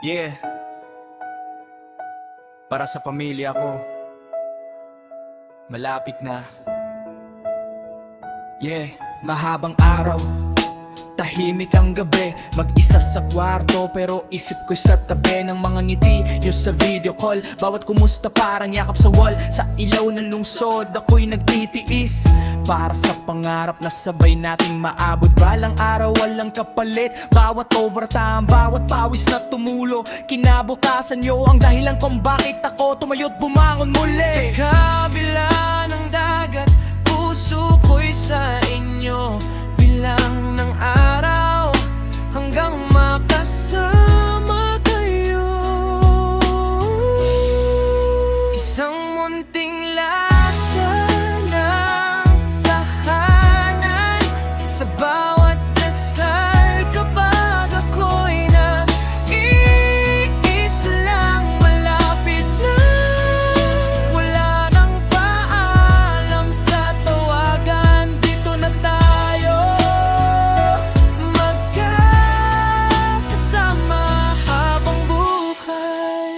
Yeah, para sa pamilya ko, malapit na. Yeah, mahabang araw, tahimik ang gabi, mag-isa sa kwarto pero isip ko'y sa tabi ng mga ngiti nyo sa video call. Bawat kumusta parang yakap sa wall, sa ilaw ng lungsod ako'y nagtitiis para sa pangarap na sabay nating maabot. Balang araw walang kapalit, bawat overtime, bawat pawis na tumulo. Kinabukasan nyo ang dahilan kung bakit ako tumayo't bumangon muli. Sa kabila ng dagat, puso ko'y sa inyo. Bilang ng araw hanggang makasama kayo. Isang munting lasa ng tahanan sa bawat dasal kapag ako'y nag-iis lang. Malapit na, wala nang paalam sa tawagan. Dito na tayo magkakasama habang buhay.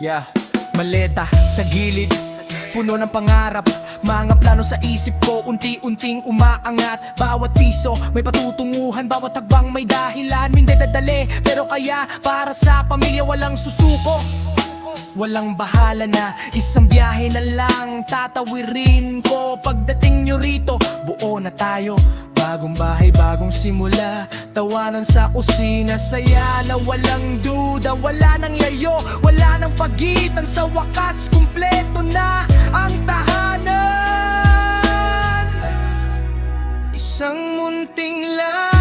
Yeah, maleta sa gilid, puno ng pangarap, mga plano sa isip ko, unti-unting umaangat. Bawat piso may patutunguhan, bawat hagbang may dahilan. Hindi dadali, pero kaya para sa pamilya walang susuko. Walang bahala na, isang biyahe na lang tatawirin ko. Pagdating nyo rito, buo na tayo. Bagong bahay, bagong simula, tawanan sa kusina, saya na walang duda. Wala nang layo, wala nang pagitan. Sa wakas, kumpleto na ang tahanan. Isang munting lang